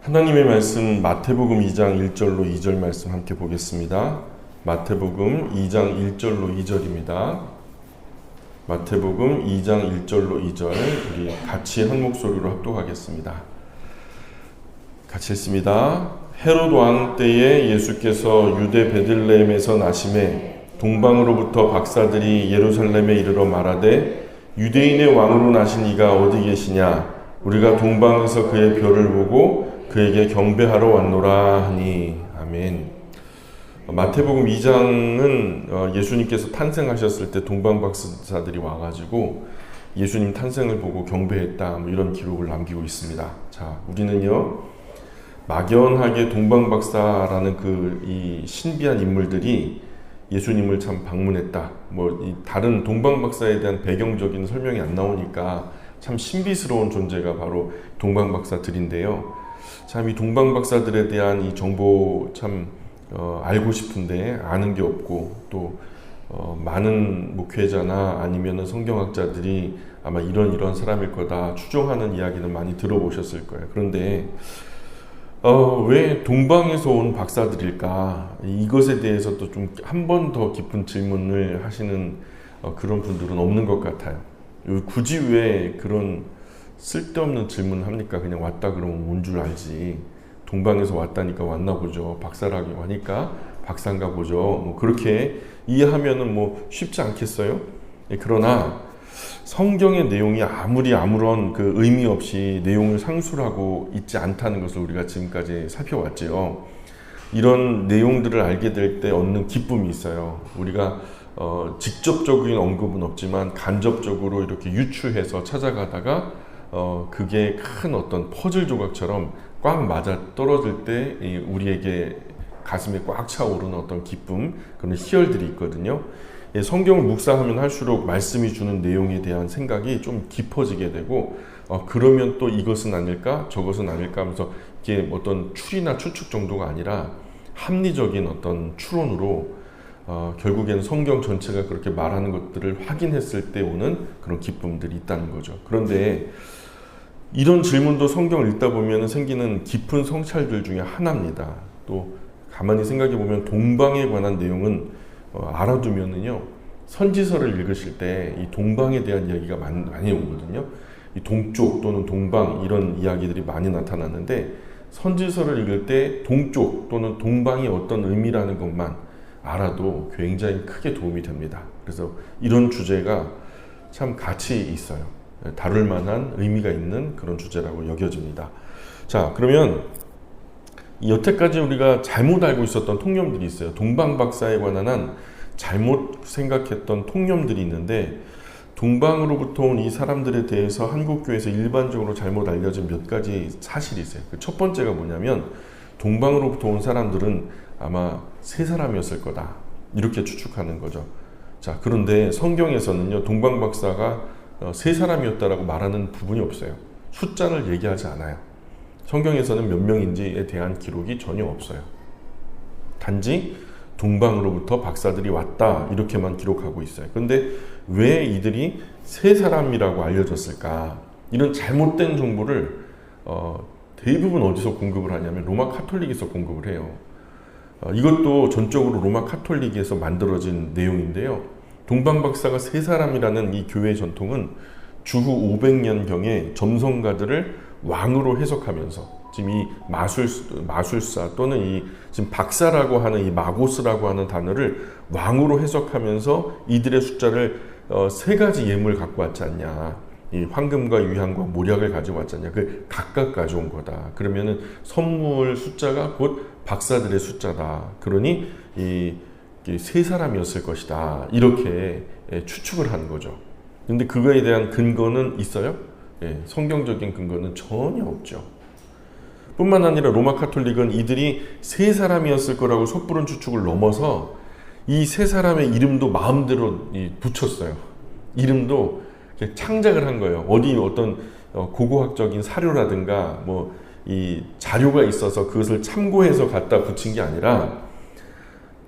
하나님의 말씀 마태복음 2장 1절로 2절 말씀 함께 보겠습니다. 마태복음 2장 1절로 2절입니다. 마태복음 2장 1절로 2절 우리 같이 한 목소리로 합독하겠습니다. 같이 읽습니다. 헤롯 왕 때에 예수께서 유대 베들레헴에서 나심에 동방으로부터 박사들이 예루살렘에 이르러 말하되 유대인의 왕으로 나신 이가 어디 계시냐? 우리가 동방에서 그의 별을 보고 그에게 경배하러 왔노라 하니. 아멘. 마태복음 2장은 예수님께서 탄생하셨을 때 동방박사들이 와가지고 예수님 탄생을 보고 경배했다, 이런 기록을 남기고 있습니다. 자, 우리는요 막연하게 동방박사라는 이 신비한 인물들이 예수님을 참 방문했다, 이 다른 동방박사에 대한 배경적인 설명이 안 나오니까 참 신비스러운 존재가 바로 동방박사들인데요. 참 이 동방박사들에 대한 이 정보 참 알고 싶은데 아는 게 없고, 또 많은 목회자나 아니면은 성경학자들이 아마 이런 사람일 거다 추정하는 이야기는 많이 들어보셨을 거예요. 그런데 왜 동방에서 온 박사들일까? 이것에 대해서도 좀 한 번 더 깊은 질문을 하시는 그런 분들은 없는 것 같아요. 굳이 왜 그런 쓸데없는 질문을 합니까? 그냥 왔다 그러면 온 줄 알지. 동방에서 왔다니까 왔나 보죠. 박사라고 하니까 박사인가 보죠. 그렇게 이해하면은 쉽지 않겠어요? 그러나 성경의 내용이 아무런 그 의미 없이 내용을 상술하고 있지 않다는 것을 우리가 지금까지 살펴왔죠. 이런 내용들을 알게 될 때 얻는 기쁨이 있어요. 우리가 직접적인 언급은 없지만 간접적으로 이렇게 유추해서 찾아가다가 그게 큰 어떤 퍼즐 조각처럼 꽉 맞아 떨어질 때 우리에게 가슴에 꽉 차오르는 어떤 기쁨, 그런 희열들이 있거든요. 성경을 묵상하면 할수록 말씀이 주는 내용에 대한 생각이 좀 깊어지게 되고, 그러면 또 이것은 아닐까 저것은 아닐까 하면서 이게 어떤 추리나 추측 정도가 아니라 합리적인 어떤 추론으로 결국에는 성경 전체가 그렇게 말하는 것들을 확인했을 때 오는 그런 기쁨들이 있다는 거죠. 그런데 이런 질문도 성경을 읽다 보면 생기는 깊은 성찰들 중에 하나입니다. 또 가만히 생각해 보면 동방에 관한 내용은 알아두면은요, 선지서를 읽으실 때 이 동방에 대한 이야기가 많이 오거든요. 이 동쪽 또는 동방 이런 이야기들이 많이 나타나는데, 선지서를 읽을 때 동쪽 또는 동방이 어떤 의미라는 것만 알아도 굉장히 크게 도움이 됩니다. 그래서 이런 주제가 참 가치 있어요. 다룰 만한 의미가 있는 그런 주제라고 여겨집니다. 자, 그러면 여태까지 우리가 잘못 알고 있었던 통념들이 있어요. 동방박사에 관한 한 잘못 생각했던 통념들이 있는데, 동방으로부터 온 이 사람들에 대해서 한국교회에서 일반적으로 잘못 알려진 몇 가지 사실이 있어요. 첫 번째가 뭐냐면, 동방으로부터 온 사람들은 아마 세 사람이었을 거다, 이렇게 추측하는 거죠. 자, 그런데 성경에서는요, 동방박사가 세 사람이었다라고 말하는 부분이 없어요. 숫자를 얘기하지 않아요. 성경에서는 몇 명인지에 대한 기록이 전혀 없어요. 단지 동방으로부터 박사들이 왔다, 이렇게만 기록하고 있어요. 그런데 왜 이들이 세 사람이라고 알려졌을까? 이런 잘못된 정보를 대부분 어디서 공급을 하냐면 로마 카톨릭에서 공급을 해요. 이것도 전적으로 로마 카톨릭에서 만들어진 내용인데요. 동방박사가 세 사람이라는 이 교회 전통은 주후 500년경에 점성가들을 왕으로 해석하면서, 지금 이 마술사 또는 지금 박사라고 하는 이 마고스라고 하는 단어를 왕으로 해석하면서 이들의 숫자를 세 가지 예물을 갖고 왔지 않냐. 이 황금과 유향과 모략을 가지고 왔지 않냐. 그 각각 가져온 거다. 그러면은 선물 숫자가 곧 박사들의 숫자다. 그러니 세 사람이었을 것이다, 이렇게 추측을 하는 거죠. 근데 그거에 대한 근거는 있어요? 성경적인 근거는 전혀 없죠. 뿐만 아니라 로마 카톨릭은 이들이 세 사람이었을 거라고 섣부른 추측을 넘어서 이 세 사람의 이름도 마음대로 붙였어요. 이름도 창작을 한 거예요. 어떤 고고학적인 사료라든가 이 자료가 있어서 그것을 참고해서 갖다 붙인 게 아니라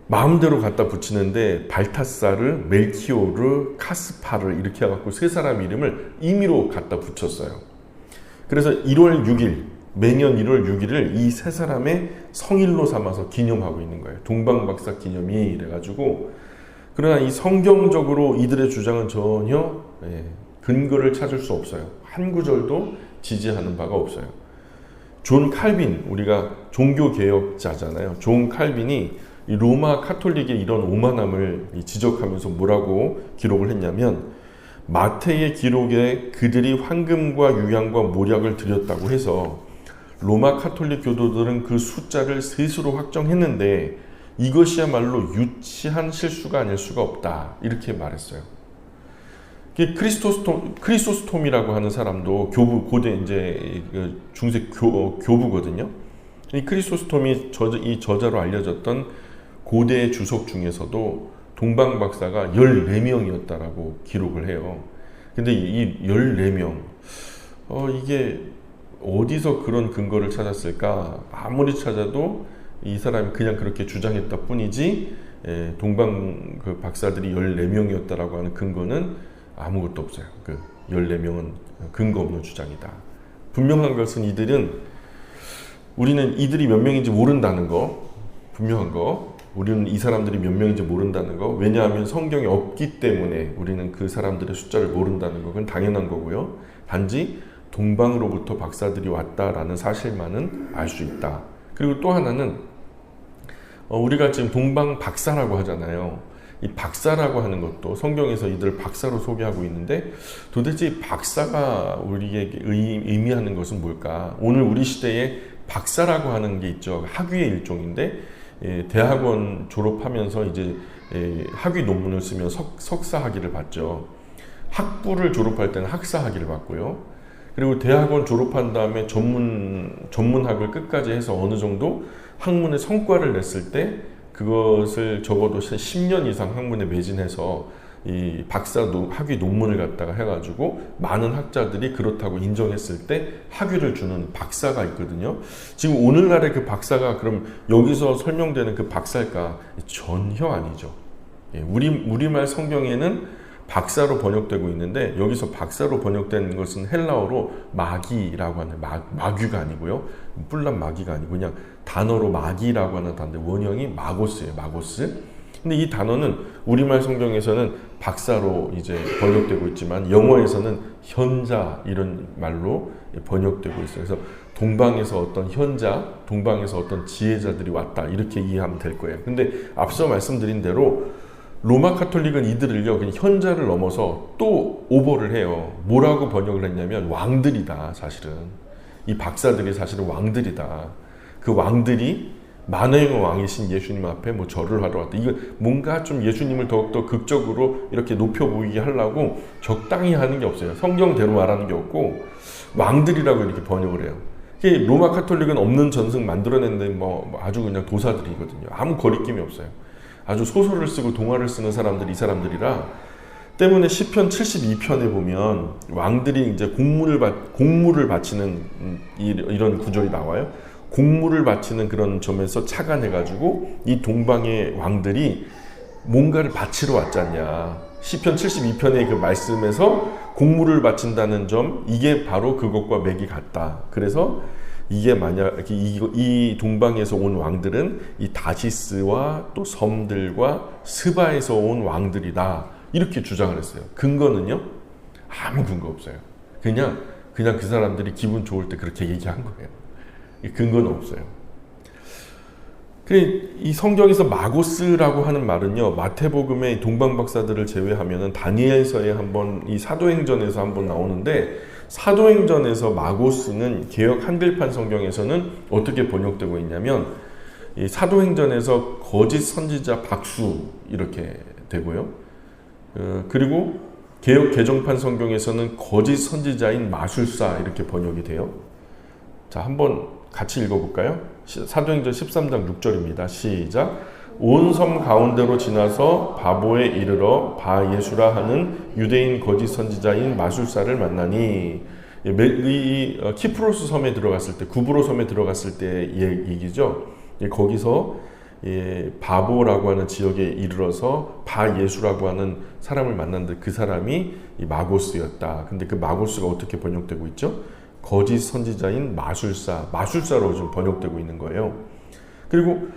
마음대로 갖다 붙이는데 발타사르, 멜키오르, 카스파르 이렇게 해갖고 세 사람 이름을 임의로 갖다 붙였어요. 그래서 1월 6일 매년 1월 6일을 이 세 사람의 성일로 삼아서 기념하고 있는 거예요. 동방박사 기념이 이래가지고. 그러나 이 성경적으로 이들의 주장은 전혀 근거를 찾을 수 없어요. 한 구절도 지지하는 바가 없어요. 존 칼빈, 우리가 종교개혁자잖아요. 존 칼빈이 이 로마 카톨릭의 이런 오만함을 지적하면서 뭐라고 기록을 했냐면, 마태의 기록에 그들이 황금과 유향과 모략을 드렸다고 해서 로마 카톨릭 교도들은 그 숫자를 셋으로 확정했는데 이것이야말로 유치한 실수가 아닐 수가 없다, 이렇게 말했어요. 크리소스톰이라고 하는 사람도 교부, 고대 이제 중세 교부거든요. 이 크리소스톰이 이 저자로 알려졌던 고대 주석 중에서도 동방박사가 14명이었다라고 기록을 해요. 근데 이 14명, 이게 어디서 그런 근거를 찾았을까? 아무리 찾아도 이 사람이 그냥 그렇게 주장했다 뿐이지, 동방 박사들이 14명이었다라고 하는 근거는 아무것도 없어요. 그 14명은 근거 없는 주장이다. 분명한 것은 우리는 이들이 몇 명인지 모른다는 거, 분명한 거, 우리는 이 사람들이 몇 명인지 모른다는 거, 왜냐하면 성경에 없기 때문에 우리는 그 사람들의 숫자를 모른다는 거, 그건 당연한 거고요. 단지 동방으로부터 박사들이 왔다라는 사실만은 알 수 있다. 그리고 또 하나는 우리가 지금 동방 박사라고 하잖아요. 이 박사라고 하는 것도 성경에서 이들을 박사로 소개하고 있는데, 도대체 이 박사가 우리에게 의미하는 것은 뭘까? 오늘 우리 시대에 박사라고 하는 게 있죠. 학위의 일종인데, 대학원 졸업하면서 이제 학위 논문을 쓰면 석사 학위를 받죠. 학부를 졸업할 때는 학사 학위를 받고요. 그리고 대학원 졸업한 다음에 전문학을 끝까지 해서 어느 정도 학문의 성과를 냈을 때 그것을 적어도 10년 이상 학문에 매진해서 이 박사 학위 논문을 갖다가 해가지고 많은 학자들이 그렇다고 인정했을 때 학위를 주는 박사가 있거든요. 지금 오늘날의 그 박사가 그럼 여기서 설명되는 그 박사일까? 전혀 아니죠. 우리말 성경에는 박사로 번역되고 있는데, 여기서 박사로 번역된 것은 헬라어로 마기라고 하는, 마귀가 아니고요, 뿔난 마귀가 아니고 그냥 단어로 마기라고 하는 단어인데 원형이 마고스예요. 마고스. 근데 이 단어는 우리말 성경에서는 박사로 이제 번역되고 있지만 영어에서는 현자, 이런 말로 번역되고 있어요. 그래서 동방에서 어떤 현자, 동방에서 어떤 지혜자들이 왔다, 이렇게 이해하면 될 거예요. 근데 앞서 말씀드린 대로 로마 카톨릭은 이들을요, 그냥 현자를 넘어서 또 오버를 해요. 뭐라고 번역을 했냐면 왕들이다. 사실은 이 박사들이 사실은 왕들이다. 그 왕들이 만왕의 왕이신 예수님 앞에 뭐 절을 하러 왔다. 이거 뭔가 좀 예수님을 더욱더 극적으로 이렇게 높여 보이게 하려고 적당히 하는 게 없어요. 성경대로 말하는 게 없고 왕들이라고 이렇게 번역을 해요. 로마 카톨릭은 없는 전승 만들어냈는데 뭐 아주 그냥 도사들이거든요. 아무 거리낌이 없어요. 아주 소설을 쓰고 동화를 쓰는 사람들이 이 사람들이라, 때문에 시편 72편에 보면 왕들이 이제 공물을 바치는 이런 구절이 나와요. 공물을 바치는 그런 점에서 착안해가지고 이 동방의 왕들이 뭔가를 바치러 왔지 않냐. 시편 72편의 그 말씀에서 공물을 바친다는 점, 이게 바로 그것과 맥이 같다. 그래서 이게 만약 이 동방에서 온 왕들은 이 다시스와 또 섬들과 스바에서 온 왕들이다, 이렇게 주장을 했어요. 근거는요? 아무 근거 없어요. 그냥 그 사람들이 기분 좋을 때 그렇게 얘기한 거예요. 근거는 없어요. 이 성경에서 마고스라고 하는 말은요, 마태복음의 동방박사들을 제외하면은 다니엘서에 한번, 이 사도행전에서 한번 나오는데, 사도행전에서 마고스는 개역 한글판 성경에서는 어떻게 번역되고 있냐면, 이 사도행전에서 거짓 선지자 박수, 이렇게 되고요. 그리고 개역 개정판 성경에서는 거짓 선지자인 마술사, 이렇게 번역이 돼요. 자, 한번 같이 읽어볼까요? 사도행전 13장 6절입니다. 시작. 온 섬 가운데로 지나서 바보에 이르러 바예수라 하는 유대인 거짓 선지자인 마술사를 만나니, 이 키프로스 섬에 들어갔을 때, 구브로 섬에 들어갔을 때 얘기죠. 거기서 바보라고 하는 지역에 이르러서 바예수라고 하는 사람을 만났는데 그 사람이 이 마고스였다. 근데 그 마고스가 어떻게 번역되고 있죠? 거짓 선지자인 마술사로 좀 번역되고 있는 거예요. 그리고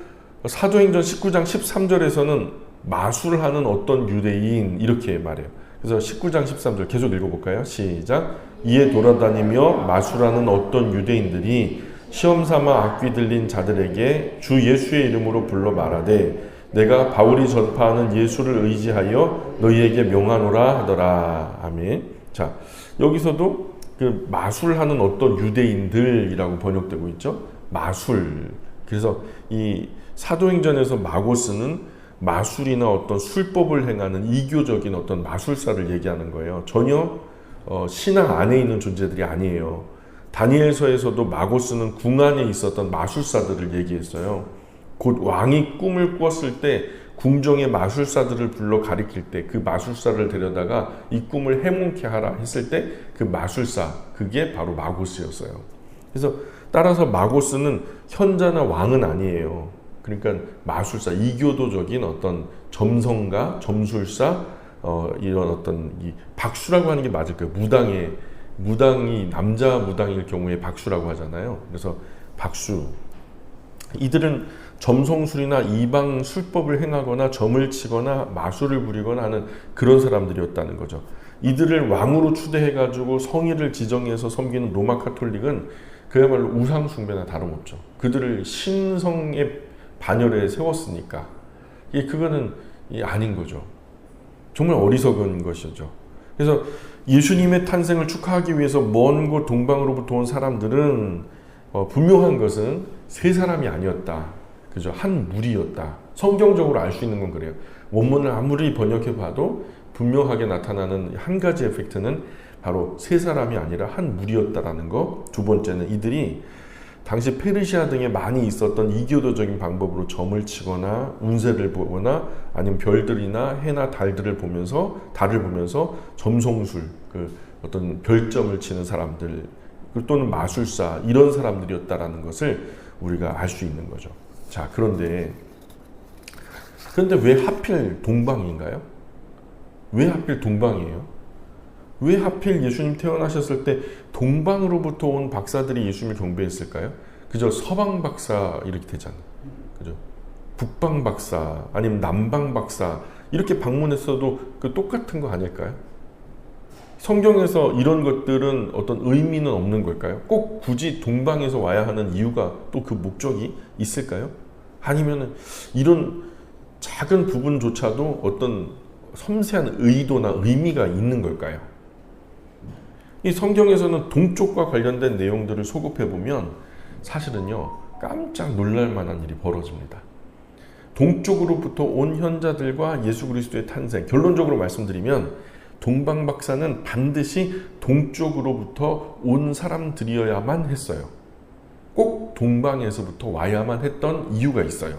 사도행전 19장 13절에서는 마술하는 어떤 유대인 이렇게 말해요. 그래서 19장 13절 계속 읽어볼까요? 시작. 이에 돌아다니며 마술하는 어떤 유대인들이 시험삼아 악귀 들린 자들에게 주 예수의 이름으로 불러 말하되 내가 바울이 전파하는 예수를 의지하여 너희에게 명하노라 하더라. 아멘. 자, 여기서도 그 마술하는 어떤 유대인들이라고 번역되고 있죠. 마술. 그래서 이 사도행전에서 마고스는 마술이나 어떤 술법을 행하는 이교적인 어떤 마술사를 얘기하는 거예요. 전혀 신앙 안에 있는 존재들이 아니에요. 다니엘서에서도 마고스는 궁 안에 있었던 마술사들을 얘기했어요. 곧 왕이 꿈을 꾸었을 때 궁정의 마술사들을 불러 가리킬 때 그 마술사를 데려다가 이 꿈을 해몽케 하라 했을 때 그 마술사, 그게 바로 마고스였어요. 그래서 따라서 마고스는 현자나 왕은 아니에요. 그러니까 마술사, 이교도적인 어떤 점성가, 점술사, 이런 어떤 이 박수라고 하는 게 맞을 거예요. 무당이 남자 무당일 경우에 박수라고 하잖아요. 그래서 박수. 이들은 점성술이나 이방 술법을 행하거나 점을 치거나 마술을 부리거나 하는 그런 사람들이었다는 거죠. 이들을 왕으로 추대해가지고 성의를 지정해서 섬기는 로마 카톨릭은 그야말로 우상 숭배나 다름없죠. 그들을 신성의 반열에 세웠으니까 그거는 아닌 거죠. 정말 어리석은 것이죠. 그래서 예수님의 탄생을 축하하기 위해서 먼 곳 동방으로부터 온 사람들은 분명한 것은 세 사람이 아니었다. 그죠? 한 무리였다. 성경적으로 알 수 있는 건 그래요. 원문을 아무리 번역해 봐도 분명하게 나타나는 한 가지 에펙트는 바로 세 사람이 아니라 한 무리였다라는 거. 두 번째는 이들이 당시 페르시아 등에 많이 있었던 이교도적인 방법으로 점을 치거나 운세를 보거나 아니면 별들이나 해나 달을 보면서 점성술, 그 어떤 별점을 치는 사람들 또는 마술사 이런 사람들이었다라는 것을 우리가 알 수 있는 거죠. 자, 그런데 왜 하필 동방인가요? 왜 하필 동방이에요? 왜 하필 예수님 태어나셨을 때 동방으로부터 온 박사들이 예수님을 경배했을까요? 그저 서방 박사 이렇게 되잖아요. 그죠? 북방 박사 아니면 남방 박사 이렇게 방문했어도 그 똑같은 거 아닐까요? 성경에서 이런 것들은 어떤 의미는 없는 걸까요? 꼭 굳이 동방에서 와야 하는 이유가 또 그 목적이 있을까요? 아니면 이런 작은 부분조차도 어떤 섬세한 의도나 의미가 있는 걸까요? 이 성경에서는 동쪽과 관련된 내용들을 소급해 보면 사실은요 깜짝 놀랄 만한 일이 벌어집니다. 동쪽으로부터 온 현자들과 예수 그리스도의 탄생, 결론적으로 말씀드리면 동방 박사는 반드시 동쪽으로부터 온 사람들이어야만 했어요. 꼭 동방에서부터 와야만 했던 이유가 있어요.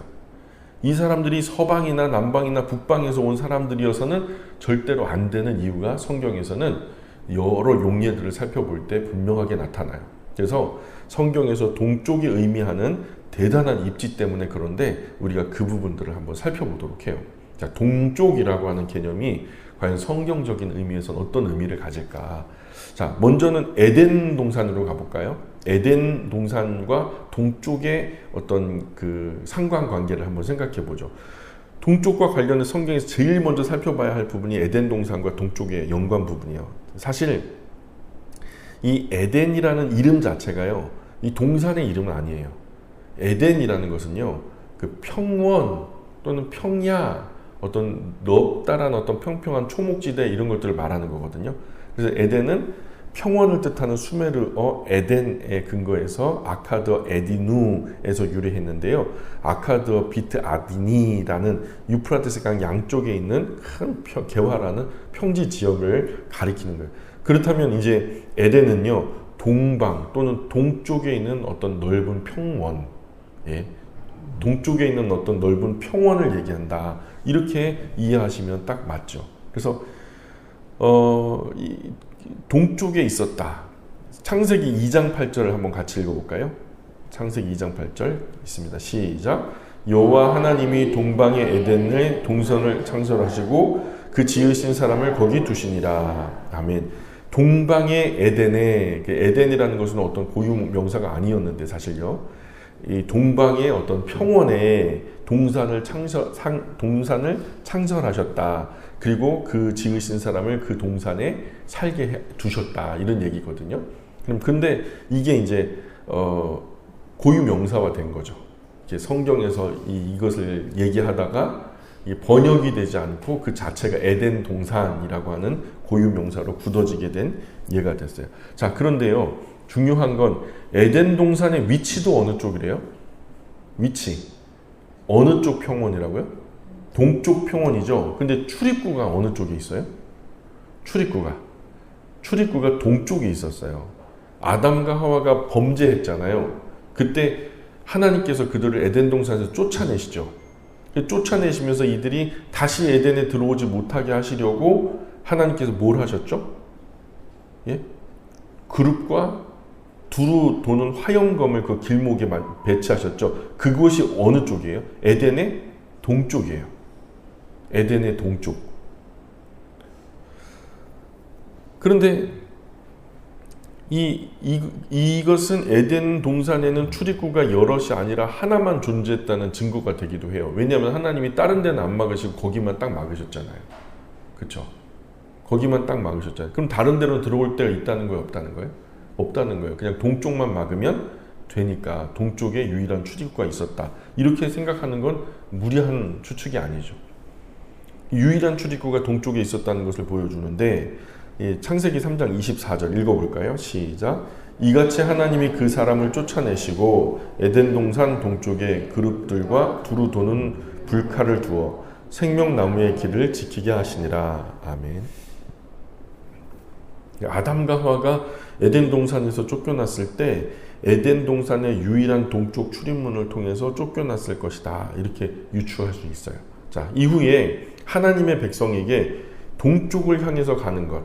이 사람들이 서방이나 남방이나 북방에서 온 사람들이어서는 절대로 안 되는 이유가 성경에서는 여러 용례들을 살펴볼 때 분명하게 나타나요. 그래서 성경에서 동쪽이 의미하는 대단한 입지 때문에 그런데 우리가 그 부분들을 한번 살펴보도록 해요. 자, 동쪽이라고 하는 개념이 과연 성경적인 의미에서는 어떤 의미를 가질까? 자, 먼저는 에덴 동산으로 가볼까요? 에덴 동산과 동쪽의 어떤 그 상관관계를 한번 생각해 보죠. 동쪽과 관련된 성경에서 제일 먼저 살펴봐야 할 부분이 에덴 동산과 동쪽의 연관 부분이에요. 사실 이 에덴이라는 이름 자체가요, 이 동산의 이름은 아니에요. 에덴이라는 것은요, 그 평원 또는 평야, 어떤 넓다란 어떤 평평한 초목지대 이런 것들을 말하는 거거든요. 그래서 에덴은 평원을 뜻하는 수메르어 에덴의 근거에서 아카드어 에디누에서 유래했는데요. 아카드어 비트 아디니라는 유프라테스 강 양쪽에 있는 큰 개화라는 평지 지역을 가리키는 거예요. 그렇다면 이제 에덴은요, 동방 또는 동쪽에 있는 어떤 넓은 평원, 동쪽에 있는 어떤 넓은 평원을 얘기한다. 이렇게 이해하시면 딱 맞죠. 그래서 동쪽에 있었다. 창세기 2장 8절을 한번 같이 읽어볼까요? 창세기 2장 8절 있습니다. 시작. 여호와 하나님이 동방의 에덴의 동산을 창설하시고 그 지으신 사람을 거기 두시니라. 아멘. 동방의 에덴에, 에덴이라는 것은 어떤 고유 명사가 아니었는데 사실요. 이 동방의 어떤 평원에 동산을 창설하셨다. 그리고 그 지으신 사람을 그 동산에 살게 두셨다. 이런 얘기거든요. 근데 이게 이제 고유 명사화 된 거죠. 성경에서 이것을 얘기하다가 번역이 되지 않고 그 자체가 에덴 동산이라고 하는 고유 명사로 굳어지게 된 예가 됐어요. 자, 그런데요, 중요한 건 에덴 동산의 위치도 어느 쪽이래요? 위치 어느 쪽 평원이라고요? 동쪽 평원이죠. 근데 출입구가 어느 쪽에 있어요? 출입구가 동쪽에 있었어요. 아담과 하와가 범죄했잖아요. 그때 하나님께서 그들을 에덴 동산에서 쫓아내시죠. 쫓아내시면서 이들이 다시 에덴에 들어오지 못하게 하시려고 하나님께서 뭘 하셨죠? 예? 그룹과 두루 도는 화염검을 그 길목에 배치하셨죠. 그곳이 어느 쪽이에요? 에덴의 동쪽이에요. 에덴의 동쪽. 그런데 이것은 에덴 동산에는 출입구가 여럿이 아니라 하나만 존재했다는 증거가 되기도 해요. 왜냐하면 하나님이 다른 데는 안 막으시고 거기만 딱 막으셨잖아요. 그렇죠? 거기만 딱 막으셨잖아요. 그럼 다른 데로 들어올 데가 있다는 거예요? 없다는 거예요? 없다는 거예요. 그냥 동쪽만 막으면 되니까 동쪽에 유일한 출입구가 있었다. 이렇게 생각하는 건 무리한 추측이 아니죠. 유일한 출입구가 동쪽에 있었다는 것을 보여주는데 창세기 3장 24절 읽어볼까요? 시작. 이같이 하나님이 그 사람을 쫓아내시고 에덴 동산 동쪽에 그룹들과 두루 도는 불칼을 두어 생명나무의 길을 지키게 하시니라. 아멘. 아담과 하와가 에덴 동산에서 쫓겨났을 때 에덴 동산의 유일한 동쪽 출입문을 통해서 쫓겨났을 것이다. 이렇게 유추할 수 있어요. 자, 이후에 하나님의 백성에게 동쪽을 향해서 가는 것.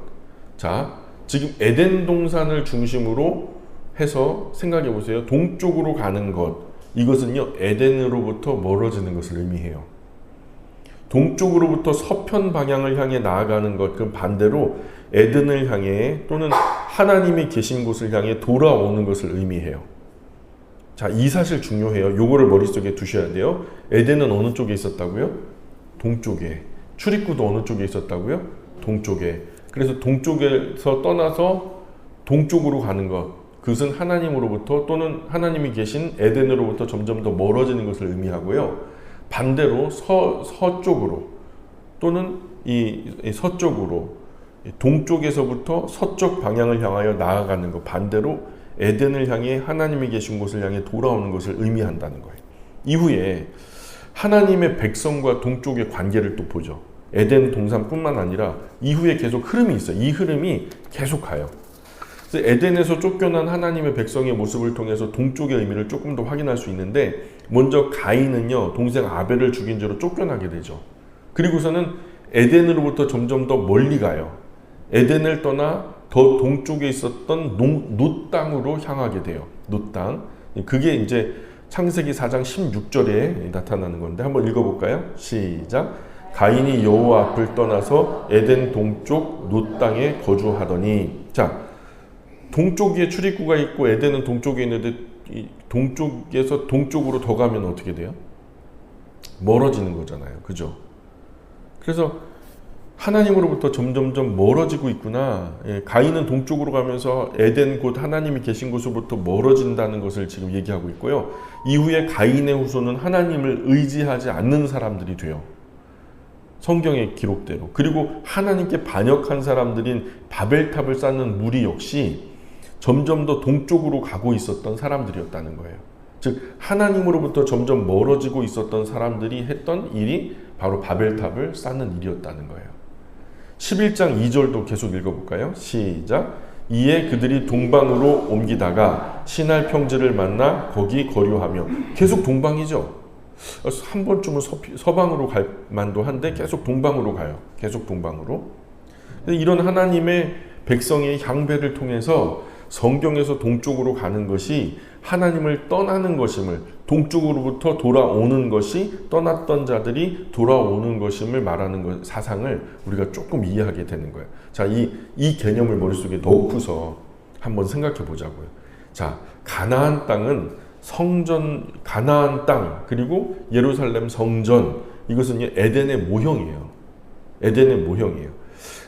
자, 지금 에덴 동산을 중심으로 해서 생각해 보세요. 동쪽으로 가는 것. 이것은요, 에덴으로부터 멀어지는 것을 의미해요. 동쪽으로부터 서편 방향을 향해 나아가는 것, 그 반대로 에덴을 향해 또는 하나님이 계신 곳을 향해 돌아오는 것을 의미해요. 자, 이 사실 중요해요. 요거를 머릿속에 두셔야 돼요. 에덴은 어느 쪽에 있었다고요? 동쪽에. 출입구도 어느 쪽에 있었다고요? 동쪽에. 그래서 동쪽에서 떠나서 동쪽으로 가는 것, 그것은 하나님으로부터 또는 하나님이 계신 에덴으로부터 점점 더 멀어지는 것을 의미하고요. 반대로 서쪽으로 또는 이 서쪽으로 동쪽에서부터 서쪽 방향을 향하여 나아가는 것, 반대로 에덴을 향해 하나님이 계신 곳을 향해 돌아오는 것을 의미한다는 거예요. 이후에 하나님의 백성과 동쪽의 관계를 또 보죠. 에덴 동산뿐만 아니라 이후에 계속 흐름이 있어요. 이 흐름이 계속 가요. 그래서 에덴에서 쫓겨난 하나님의 백성의 모습을 통해서 동쪽의 의미를 조금 더 확인할 수 있는데, 먼저 가인은요, 동생 아벨을 죽인 죄로 쫓겨나게 되죠. 그리고서는 에덴으로부터 점점 더 멀리 가요. 에덴을 떠나 더 동쪽에 있었던 놋 땅으로 향하게 돼요. 놋 땅. 그게 이제 창세기 4장 16절에 나타나는 건데 한번 읽어볼까요? 시작. 가인이 여호와 앞을 떠나서 에덴 동쪽 놋 땅에 거주하더니. 자, 동쪽에 출입구가 있고 에덴은 동쪽에 있는데 이 동쪽에서 동쪽으로 더 가면 어떻게 돼요? 멀어지는 거잖아요. 그죠? 그래서 하나님으로부터 점점점 멀어지고 있구나. 가인은 동쪽으로 가면서 에덴 곧 하나님이 계신 곳으로부터 멀어진다는 것을 지금 얘기하고 있고요. 이후에 가인의 후손은 하나님을 의지하지 않는 사람들이 돼요. 성경의 기록대로. 그리고 하나님께 반역한 사람들인 바벨탑을 쌓는 무리 역시 점점 더 동쪽으로 가고 있었던 사람들이었다는 거예요. 즉 하나님으로부터 점점 멀어지고 있었던 사람들이 했던 일이 바로 바벨탑을 쌓는 일이었다는 거예요. 11장 2절도 계속 읽어볼까요? 시작. 이에 그들이 동방으로 옮기다가 시날 평지를 만나 거기 거류하며. 계속 동방이죠. 한 번쯤은 서방으로 갈 만도 한데 계속 동방으로 가요. 계속 동방으로. 이런 하나님의 백성의 향배를 통해서 성경에서 동쪽으로 가는 것이 하나님을 떠나는 것임을, 동쪽으로부터 돌아오는 것이 떠났던 자들이 돌아오는 것임을 말하는 사상을 우리가 조금 이해하게 되는 거예요. 자, 이 개념을 머릿속에 넣고서 한번 생각해 보자고요. 자, 가나안 땅은 성전, 가나안 땅, 그리고 예루살렘 성전, 이것은 에덴의 모형이에요. 에덴의 모형이에요.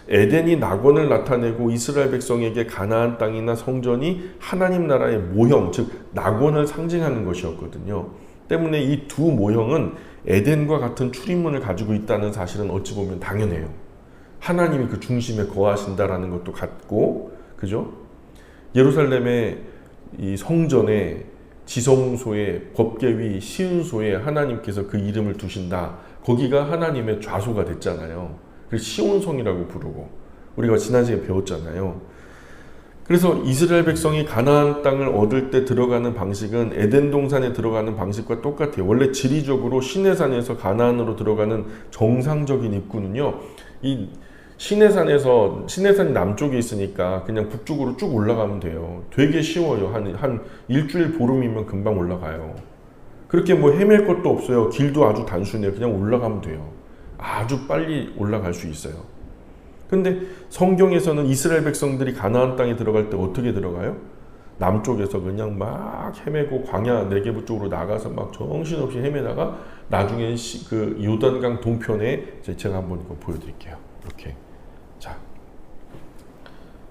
에덴이 낙원을 나타내고 이스라엘 백성에게 가나안 땅이나 성전이 하나님 나라의 모형, 즉 낙원을 상징하는 것이었거든요. 때문에 이 두 모형은 에덴과 같은 출입문을 가지고 있다는 사실은 어찌 보면 당연해요. 하나님이 그 중심에 거하신다라는 것도 같고, 그죠? 예루살렘의 이 성전에 지성소에, 법궤위, 시은소에 하나님께서 그 이름을 두신다. 거기가 하나님의 좌소가 됐잖아요. 그래서 시온성이라고 부르고, 우리가 지난 시간에 배웠잖아요. 그래서 이스라엘 백성이 가나안 땅을 얻을 때 들어가는 방식은 에덴 동산에 들어가는 방식과 똑같아요. 원래 지리적으로 시내산에서 가나안으로 들어가는 정상적인 입구는요, 이 시내산이 남쪽에 있으니까 그냥 북쪽으로 쭉 올라가면 돼요. 되게 쉬워요. 한 일주일 보름이면 금방 올라가요. 그렇게 뭐 헤맬 것도 없어요. 길도 아주 단순해요. 그냥 올라가면 돼요. 아주 빨리 올라갈 수 있어요. 근데 성경에서는 이스라엘 백성들이 가나안 땅에 들어갈 때 어떻게 들어가요? 남쪽에서 그냥 막 헤매고 광야 네게부 쪽으로 나가서 막 정신없이 헤매다가 나중에 그 요단강 동편에 제가 한번 이거 보여드릴게요. 이렇게. 자,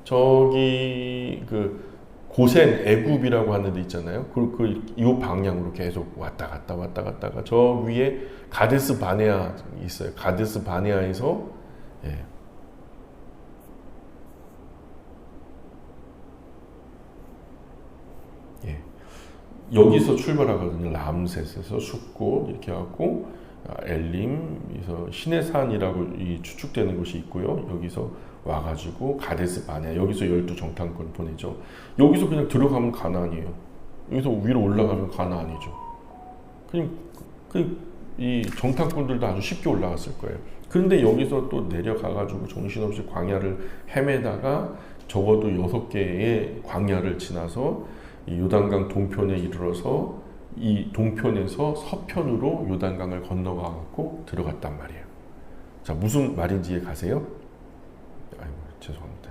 저기 그 고센 애굽이라고 하는 데 있잖아요. 이 방향으로 계속 왔다 갔다가 저 위에 가데스 바네아 있어요. 가데스 바네아에서 여기서 출발하거든요. 람셋에서 숫곳 이렇게 하고 엘림에서 시내산이라고 추측되는 곳이 있고요. 여기서 와가지고 가데스 바네아, 여기서 12정탐권 보내죠. 여기서 그냥 들어가면 가나안이에요. 여기서 위로 올라가면 가나안이죠. 이 정탐꾼들도 아주 쉽게 올라갔을 거예요. 그런데 여기서 또 내려가가지고 정신없이 광야를 헤매다가 적어도 6개의 광야를 지나서 이 요단강 동편에 이르러서 이 동편에서 서편으로 요단강을 건너가고 들어갔단 말이에요. 자, 무슨 말인지 이해 가세요? 아이고, 죄송합니다.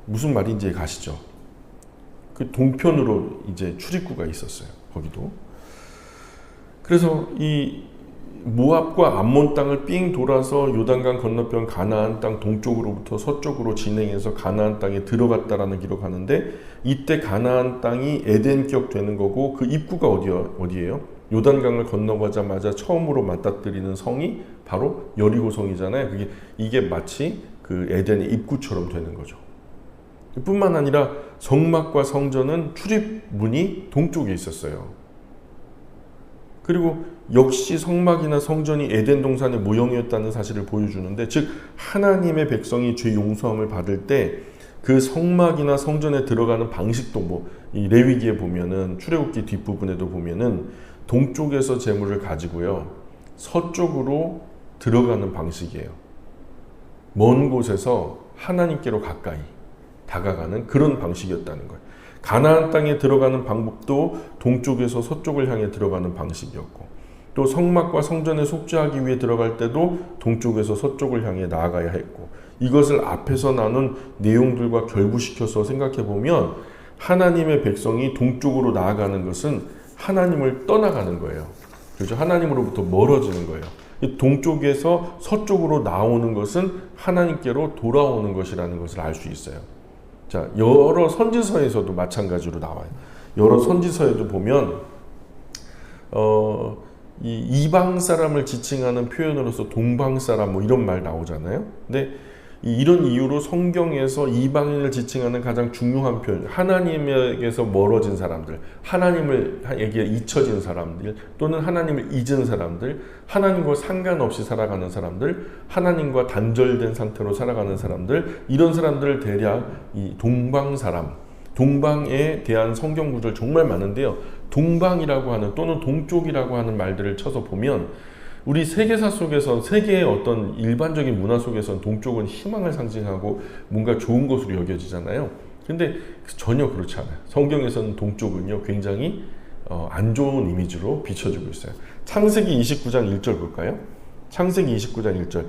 무슨 말인지 이해 가시죠? 그 동편으로 이제 출입구가 있었어요. 거기도. 그래서 이 모압과 암몬 땅을 삥 돌아서 요단강 건너편 가나안 땅 동쪽으로부터 서쪽으로 진행해서 가나안 땅에 들어갔다라는 기록하는데, 이때 가나안 땅이 에덴격 되는 거고, 그 입구가 어디예요? 요단강을 건너가자마자 처음으로 맞닥뜨리는 성이 바로 여리고성이잖아요. 이게 마치 그 에덴의 입구처럼 되는 거죠. 뿐만 아니라 성막과 성전은 출입문이 동쪽에 있었어요. 그리고 역시 성막이나 성전이 에덴 동산의 모형이었다는 사실을 보여주는데, 즉 하나님의 백성이 죄 용서함을 받을 때 그 성막이나 성전에 들어가는 방식도 이 레위기에 보면은, 출애굽기 뒷부분에도 보면은 동쪽에서 제물을 가지고요 서쪽으로 들어가는 방식이에요. 먼 곳에서 하나님께로 가까이 다가가는 그런 방식이었다는 거예요. 가나안 땅에 들어가는 방법도 동쪽에서 서쪽을 향해 들어가는 방식이었고, 또 성막과 성전에 속죄하기 위해 들어갈 때도 동쪽에서 서쪽을 향해 나아가야 했고, 이것을 앞에서 나눈 내용들과 결부시켜서 생각해 보면 하나님의 백성이 동쪽으로 나아가는 것은 하나님을 떠나가는 거예요. 그렇죠? 하나님으로부터 멀어지는 거예요. 동쪽에서 서쪽으로 나오는 것은 하나님께로 돌아오는 것이라는 것을 알 수 있어요. 자, 여러 선지서에서도 마찬가지로 나와요. 여러 선지서에도 보면 이 이방 사람을 지칭하는 표현으로서 동방 사람 이런 말 나오잖아요. 근데 이런 이유로 성경에서 이방인을 지칭하는 가장 중요한 표현, 하나님에게서 멀어진 사람들, 하나님에게 잊혀진 사람들, 또는 하나님을 잊은 사람들, 하나님과 상관없이 살아가는 사람들, 하나님과 단절된 상태로 살아가는 사람들, 이런 사람들을 대략 이 동방 사람, 동방에 대한 성경 구절 정말 많은데요. 동방이라고 하는 또는 동쪽이라고 하는 말들을 쳐서 보면 우리 세계사 속에서 세계의 어떤 일반적인 문화 속에서는 동쪽은 희망을 상징하고 뭔가 좋은 것으로 여겨지잖아요. 근데 전혀 그렇지 않아요. 성경에서는 동쪽은요 굉장히 안 좋은 이미지로 비춰지고 있어요. 창세기 29장 1절 볼까요? 창세기 29장 1절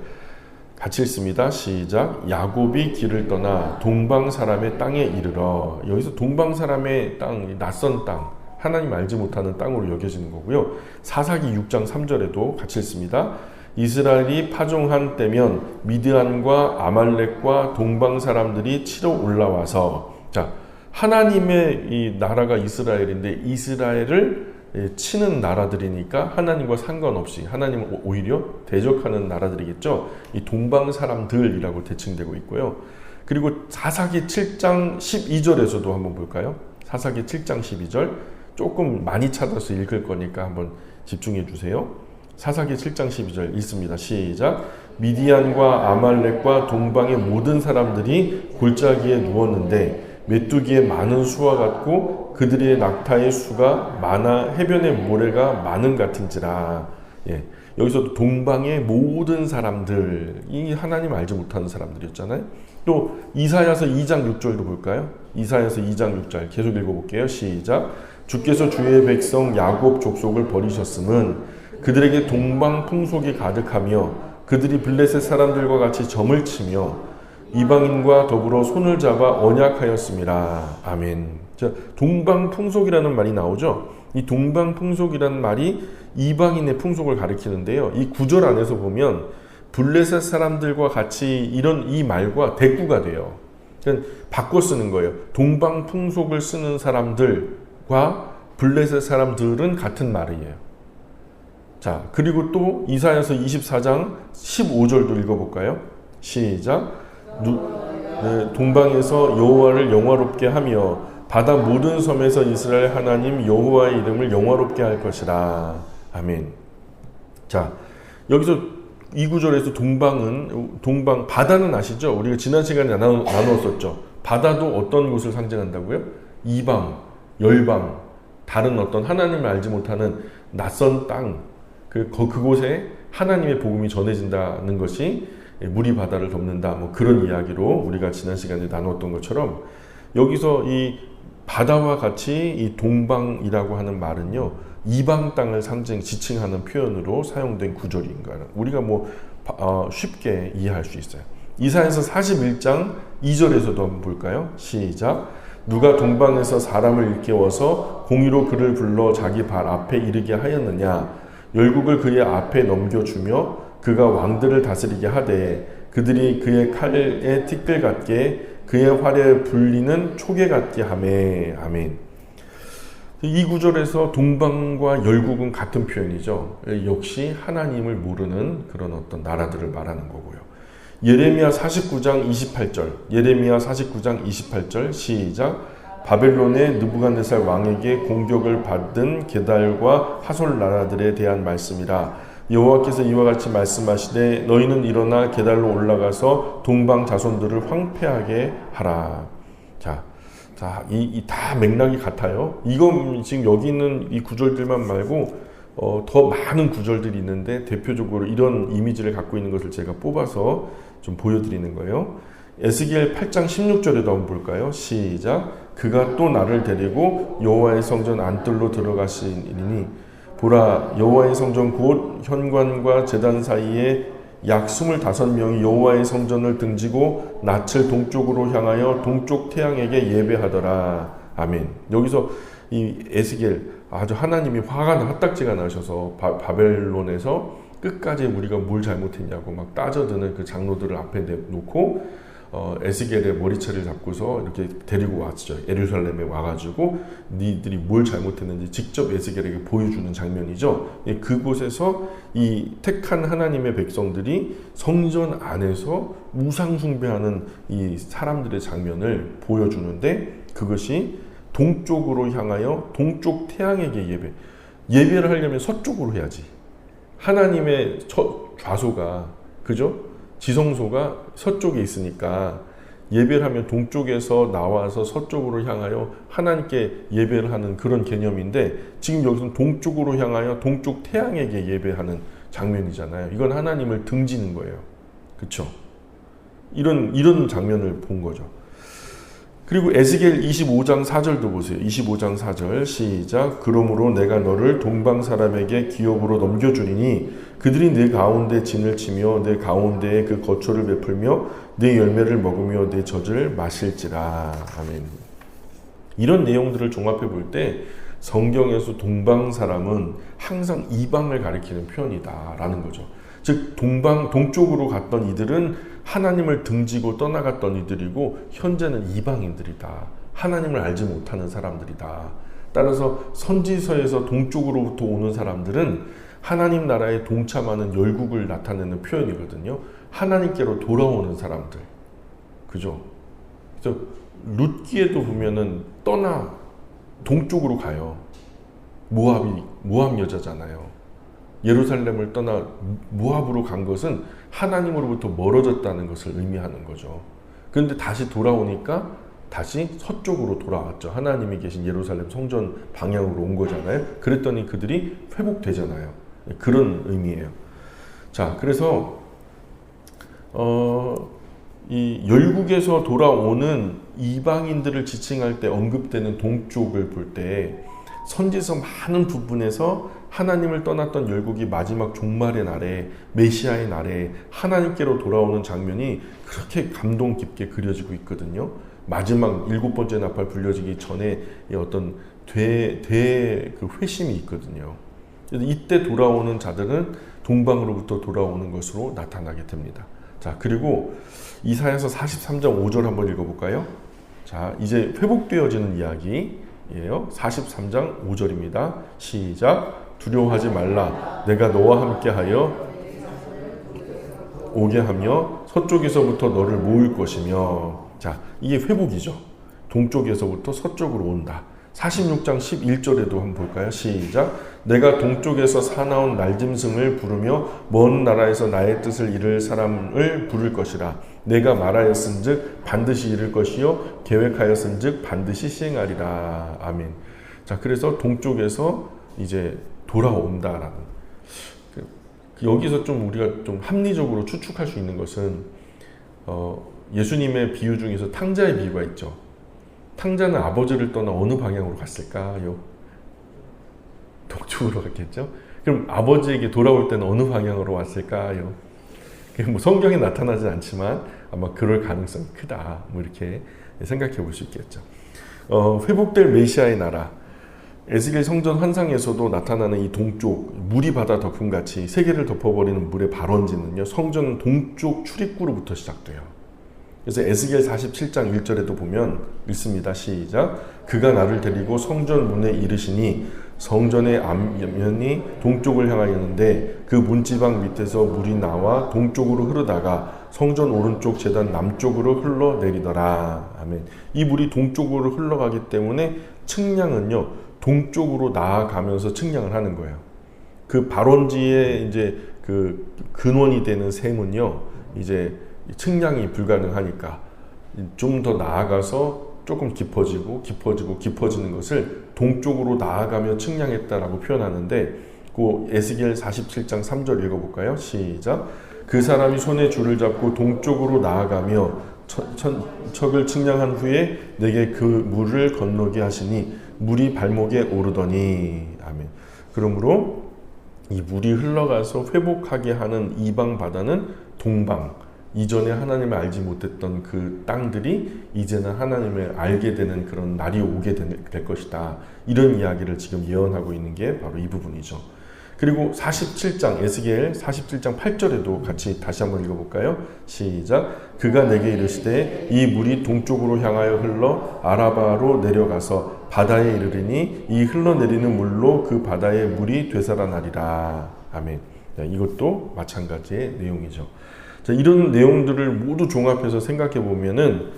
같이 읽습니다. 시작. 야곱이 길을 떠나 동방 사람의 땅에 이르러. 여기서 동방 사람의 땅, 낯선 땅, 하나님 알지 못하는 땅으로 여겨지는 거고요. 사사기 6장 3절에도 같이 읽습니다. 이스라엘이 파종한 때면 미드안과 아말렉과 동방 사람들이 치러 올라와서, 자, 하나님의 이 나라가 이스라엘인데 이스라엘을 치는 나라들이니까 하나님과 상관없이 하나님을 오히려 대적하는 나라들이겠죠. 이 동방 사람들이라고 대칭되고 있고요. 그리고 사사기 7장 12절에서도 한번 볼까요? 사사기 7장 12절 조금 많이 찾아서 읽을 거니까 한번 집중해 주세요. 사사기 7장 12절 읽습니다. 시작. 미디안과 아말렉과 동방의 모든 사람들이 골짜기에 누웠는데 메뚜기의 많은 수와 같고 그들의 낙타의 수가 많아 해변의 모래가 많은 같은지라. 예. 여기서 동방의 모든 사람들이 하나님 알지 못하는 사람들이었잖아요. 또 이사야서 2장 6절도 볼까요? 이사야서 2장 6절 계속 읽어볼게요. 시작. 주께서 주의 백성 야곱 족속을 버리셨음은 그들에게 동방 풍속이 가득하며 그들이 블레셋 사람들과 같이 점을 치며 이방인과 더불어 손을 잡아 언약하였습니다. 아멘. 자, 동방 풍속이라는 말이 나오죠. 이 동방 풍속이라는 말이 이방인의 풍속을 가리키는데요. 이 구절 안에서 보면 블레셋 사람들과 같이 이런 이 말과 대꾸가 돼요. 그러니까 바꿔 쓰는 거예요. 동방 풍속을 쓰는 사람들과 블레셋 사람들은 같은 말이에요. 자, 그리고 또 이사야서 24장 15절도 읽어볼까요? 시작. 동방에서 여호와를 영화롭게 하며 바다 모든 섬에서 이스라엘 하나님 여호와의 이름을 영화롭게 할 것이라. 아멘. 자, 여기서 이 구절에서 동방, 바다는 아시죠? 우리가 지난 시간에 나누었었죠. 바다도 어떤 곳을 상징한다고요? 이방, 열방, 다른 어떤 하나님을 알지 못하는 낯선 땅, 그곳에 하나님의 복음이 전해진다는 것이 물이 바다를 덮는다, 뭐 그런 이야기로 우리가 지난 시간에 나누었던 것처럼 여기서 이 바다와 같이 이 동방이라고 하는 말은요 이방 땅을 지칭하는 표현으로 사용된 구절인가 우리가 쉽게 이해할 수 있어요. 이사야서 41장 2절에서도 한번 볼까요? 시작. 누가 동방에서 사람을 일깨워서 공의로 그를 불러 자기 발 앞에 이르게 하였느냐. 열국을 그의 앞에 넘겨주며 그가 왕들을 다스리게 하되 그들이 그의 칼에 티끌 같게 그의 활에 불리는 초계 같게 하매. 아멘. 이 구절에서 동방과 열국은 같은 표현이죠. 역시 하나님을 모르는 그런 어떤 나라들을 말하는 거고요. 예레미야 49장 28절 예레미야 49장 28절 시작. 바벨론의 느부갓네살 왕에게 공격을 받은 게달과 하솔 나라들에 대한 말씀이라. 여호와께서 이와 같이 말씀하시되 너희는 일어나 게달로 올라가서 동방 자손들을 황폐하게 하라. 자, 이 다 맥락이 같아요. 이건 지금 여기 있는 이 구절들만 말고 더 많은 구절들이 있는데 대표적으로 이런 이미지를 갖고 있는 것을 제가 뽑아서 좀 보여드리는 거예요. 에스겔 8장 16절에도 한번 볼까요? 시작. 그가 또 나를 데리고 여호와의 성전 안뜰로 들어가시니 보라 여호와의 성전 곧 현관과 제단 사이에 약 25명이 여호와의 성전을 등지고 낯을 동쪽으로 향하여 동쪽 태양에게 예배하더라. 아멘. 여기서 이 에스겔 아주 하나님이 화가 핫딱지가 나셔서 바벨론에서 끝까지 우리가 뭘 잘못했냐고 막 따져드는 그 장로들을 앞에 놓고 에스겔의 머리채를 잡고서 이렇게 데리고 왔죠. 예루살렘에 와가지고 니들이 뭘 잘못했는지 직접 에스겔에게 보여주는 장면이죠. 그곳에서 이 택한 하나님의 백성들이 성전 안에서 우상 숭배하는 이 사람들의 장면을 보여주는데 그것이 동쪽으로 향하여 동쪽 태양에게 예배를 하려면 서쪽으로 해야지. 하나님의 좌소가 그죠? 지성소가 서쪽에 있으니까 예배를 하면 동쪽에서 나와서 서쪽으로 향하여 하나님께 예배를 하는 그런 개념인데 지금 여기서는 동쪽으로 향하여 동쪽 태양에게 예배하는 장면이잖아요. 이건 하나님을 등지는 거예요. 그렇죠? 이런 장면을 본 거죠. 그리고 에스겔 25장 4절도 보세요. 25장 4절 시작. 그러므로 내가 너를 동방 사람에게 기업으로 넘겨주리니 그들이 내 가운데 진을 치며 내 가운데에 그 거초를 베풀며 내 열매를 먹으며 내 젖을 마실지라. 아멘. 이런 내용들을 종합해 볼 때 성경에서 동방 사람은 항상 이방을 가리키는 표현이다라는 거죠. 즉 동쪽으로 갔던 이들은 하나님을 등지고 떠나갔던 이들이고 현재는 이방인들이다. 하나님을 알지 못하는 사람들이다. 따라서 선지서에서 동쪽으로부터 오는 사람들은 하나님 나라에 동참하는 열국을 나타내는 표현이거든요. 하나님께로 돌아오는 사람들. 그죠? 그래서 룻기에도 보면은 동쪽으로 가요. 모압 여자잖아요. 예루살렘을 떠나 모압으로 간 것은 하나님으로부터 멀어졌다는 것을 의미하는 거죠. 그런데 다시 돌아오니까 다시 서쪽으로 돌아왔죠. 하나님이 계신 예루살렘 성전 방향으로 온 거잖아요. 그랬더니 그들이 회복되잖아요. 그런 의미예요. 자, 그래서 이 열국에서 돌아오는 이방인들을 지칭할 때 언급되는 동쪽을 볼 때 선지서 많은 부분에서 하나님을 떠났던 열국이 마지막 종말의 날에 메시아의 날에 하나님께로 돌아오는 장면이 그렇게 감동 깊게 그려지고 있거든요. 마지막 7번째 나팔 불려지기 전에 어떤 그 회심이 있거든요. 그래서 이때 돌아오는 자들은 동방으로부터 돌아오는 것으로 나타나게 됩니다. 자, 그리고 이사야서 43장 5절 한번 읽어볼까요? 자, 이제 회복되어지는 이야기예요. 43장 5절입니다. 시작. 두려워하지 말라. 내가 너와 함께하여 오게 하며 서쪽에서부터 너를 모을 것이며. 자, 이게 회복이죠. 동쪽에서부터 서쪽으로 온다. 46장 11절에도 한번 볼까요? 시작. 내가 동쪽에서 사나운 날짐승을 부르며 먼 나라에서 나의 뜻을 이룰 사람을 부를 것이라. 내가 말하였은즉 반드시 이룰 것이요 계획하였은즉 반드시 시행하리라. 아멘. 자, 그래서 동쪽에서 이제 돌아온다라는. 여기서 좀 우리가 좀 합리적으로 추측할 수 있는 것은 예수님의 비유 중에서 탕자의 비유가 있죠. 탕자는 아버지를 떠나 어느 방향으로 갔을까요? 동쪽으로 갔겠죠? 그럼 아버지에게 돌아올 때는 어느 방향으로 왔을까요? 뭐 성경에 나타나지 않지만 아마 그럴 가능성이 크다. 뭐 이렇게 생각해 볼 수 있겠죠. 회복될 메시아의 나라. 에스겔 성전 환상에서도 나타나는 이 동쪽 물이 바다 덮음같이 세계를 덮어버리는 물의 발원지는요. 성전 동쪽 출입구로부터 시작돼요. 그래서 에스겔 47장 1절에도 보면 읽습니다. 시작. 그가 나를 데리고 성전 문에 이르시니 성전의 앞면이 동쪽을 향하였는데 그 문지방 밑에서 물이 나와 동쪽으로 흐르다가 성전 오른쪽 제단 남쪽으로 흘러내리더라. 아멘. 이 물이 동쪽으로 흘러가기 때문에 측량은요. 동쪽으로 나아가면서 측량을 하는 거예요. 그 발원지에 이제 그 근원이 되는 샘은요. 이제 측량이 불가능하니까 좀 더 나아가서 조금 깊어지는 것을 동쪽으로 나아가며 측량했다라고 표현하는데 그 에스겔 47장 3절 읽어볼까요? 시작. 그 사람이 손에 줄을 잡고 동쪽으로 나아가며 척을 측량한 후에 내게 그 물을 건너게 하시니 물이 발목에 오르더니. 아멘. 그러므로 이 물이 흘러가서 회복하게 하는 이방 바다는 동방. 이전에 하나님을 알지 못했던 그 땅들이 이제는 하나님을 알게 되는 그런 날이 오게 될 것이다. 이런 이야기를 지금 예언하고 있는 게 바로 이 부분이죠. 그리고 47장 에스겔 47장 8절에도 같이 다시 한번 읽어볼까요? 시작. 그가 내게 이르시되 이 물이 동쪽으로 향하여 흘러 아라바로 내려가서 바다에 이르리니 이 흘러내리는 물로 그 바다의 물이 되살아나리라. 아멘. 이것도 마찬가지의 내용이죠. 자, 이런 내용들을 모두 종합해서 생각해 보면은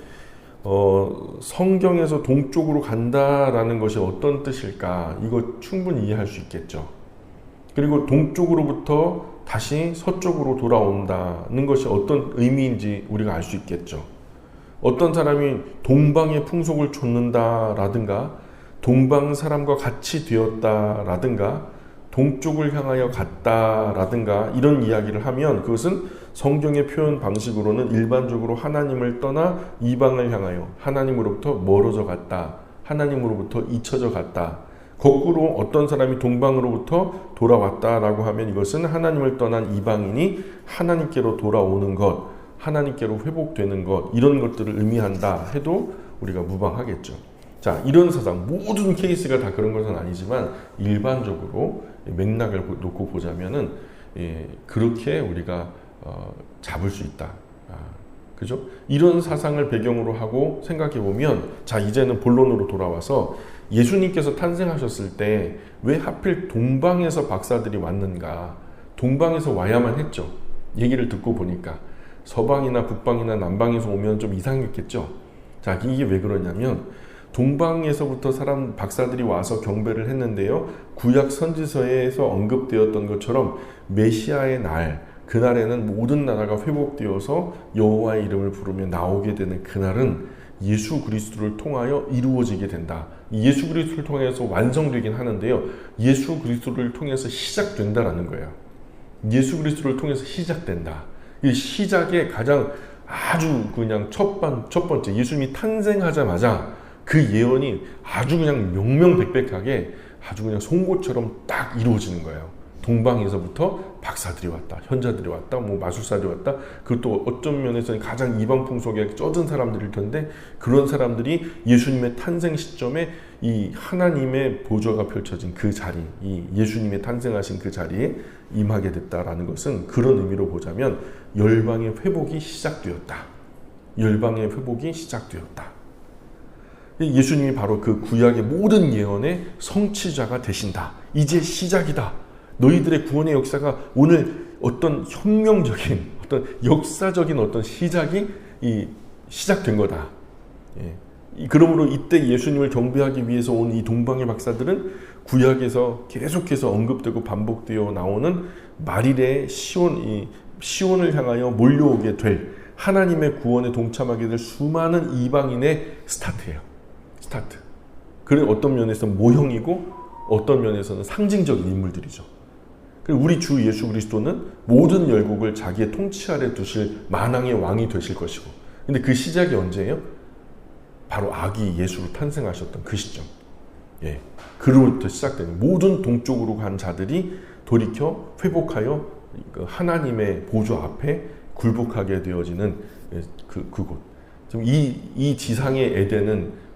성경에서 동쪽으로 간다라는 것이 어떤 뜻일까? 이거 충분히 이해할 수 있겠죠. 그리고 동쪽으로부터 다시 서쪽으로 돌아온다는 것이 어떤 의미인지 우리가 알 수 있겠죠. 어떤 사람이 동방의 풍속을 좇는다라든가 동방 사람과 같이 되었다라든가 동쪽을 향하여 갔다라든가 이런 이야기를 하면 그것은 성경의 표현 방식으로는 일반적으로 하나님을 떠나 이방을 향하여 하나님으로부터 멀어져 갔다, 하나님으로부터 잊혀져 갔다. 거꾸로 어떤 사람이 동방으로부터 돌아왔다라고 하면 이것은 하나님을 떠난 이방인이 하나님께로 돌아오는 것, 하나님께로 회복되는 것, 이런 것들을 의미한다 해도 우리가 무방하겠죠. 자, 이런 사상, 모든 케이스가 다 그런 것은 아니지만 일반적으로 맥락을 놓고 보자면은 그렇게 우리가 잡을 수 있다. 그죠? 이런 사상을 배경으로 하고 생각해 보면, 자, 이제는 본론으로 돌아와서 예수님께서 탄생하셨을 때 왜 하필 동방에서 박사들이 왔는가? 동방에서 와야만 했죠. 얘기를 듣고 보니까 서방이나 북방이나 남방에서 오면 좀 이상했겠죠. 자, 이게 왜 그러냐면 동방에서부터 박사들이 와서 경배를 했는데요. 구약 선지서에서 언급되었던 것처럼 메시아의 날, 그날에는 모든 나라가 회복되어서 여호와의 이름을 부르며 나오게 되는 그날은 예수 그리스도를 통하여 이루어지게 된다. 예수 그리스도를 통해서 완성되긴 하는데요. 예수 그리스도를 통해서 시작된다라는 거예요. 예수 그리스도를 통해서 시작된다. 이 시작의 가장 아주 그냥 첫 번째 예수님이 탄생하자마자 그 예언이 아주 그냥 명명백백하게 아주 그냥 송곳처럼 딱 이루어지는 거예요. 동방에서부터 박사들이 왔다, 현자들이 왔다, 뭐 마술사들이 왔다. 그것도 어떤 면에서는 가장 이방 풍속에 젖은 사람들일 텐데 그런 사람들이 예수님의 탄생 시점에 이 하나님의 보좌가 펼쳐진 그 자리, 이 예수님의 탄생하신 그 자리에 임하게 됐다라는 것은 그런 의미로 보자면 열방의 회복이 시작되었다. 열방의 회복이 시작되었다. 예수님이 바로 그 구약의 모든 예언의 성취자가 되신다. 이제 시작이다. 너희들의 구원의 역사가 오늘 어떤 혁명적인, 어떤 역사적인 어떤 시작이 시작된 거다. 그러므로 이때 예수님을 경배하기 위해서 온 이 동방의 박사들은 구약에서 계속해서 언급되고 반복되어 나오는 말일의 시온을 향하여 몰려오게 될 하나님의 구원에 동참하게 될 수많은 이방인의 스타트예요. 스타트. 그런 어떤 면에서 모형이고 어떤 면에서는 상징적인 인물들이죠. 우리 주 예수 그리스도는 모든 열국을 자기의 통치 아래 두실 만왕의 왕이 되실 것이고, 근데 그 시작이 언제예요? 바로 아기 예수로 탄생하셨던 그 시점. 그로부터 시작되는 모든 동쪽으로 간 자들이 돌이켜 회복하여 하나님의 보좌 앞에 굴복하게 되어지는 그곳. 이 지상의 에덴은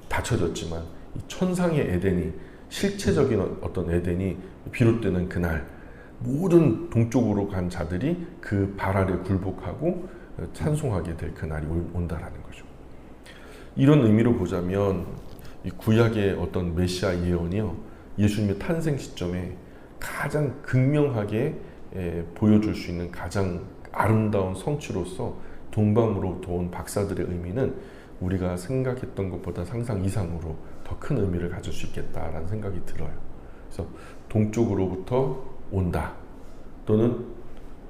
닫혀졌지만 이 천상의 에덴이, 실체적인 어떤 에덴이 비롯되는 그날, 모든 동쪽으로 간 자들이 그 발 아래 굴복하고 찬송하게 될 그날이 온다라는 거죠. 이런 의미로 보자면 이 구약의 어떤 메시아 예언이요, 예수님의 탄생 시점에 가장 극명하게 보여줄 수 있는 가장 아름다운 성취로서 동방으로부터 온 박사들의 의미는 우리가 생각했던 것보다 상상 이상으로 더 큰 의미를 가질 수 있겠다라는 생각이 들어요. 그래서 동쪽으로부터 온다, 또는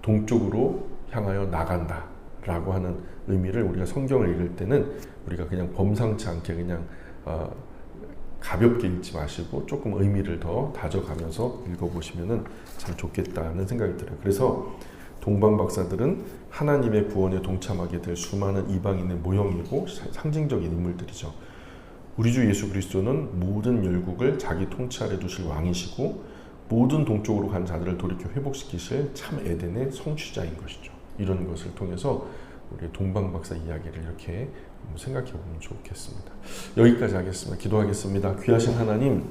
동쪽으로 향하여 나간다 라고 하는 의미를 우리가 성경을 읽을 때는 우리가 그냥 범상치 않게 그냥 가볍게 읽지 마시고 조금 의미를 더 다져가면서 읽어보시면 참 좋겠다는 생각이 들어요. 그래서 동방 박사들은 하나님의 구원에 동참하게 될 수많은 이방인의 모형이고 상징적인 인물들이죠. 우리 주 예수 그리스도는 모든 열국을 자기 통치 아래 두실 왕이시고 모든 동쪽으로 간 자들을 돌이켜 회복시키실 참 에덴의 성취자인 것이죠. 이런 것을 통해서 우리 동방 박사 이야기를 이렇게 생각해 보면 좋겠습니다. 여기까지 하겠습니다. 기도하겠습니다. 귀하신 하나님,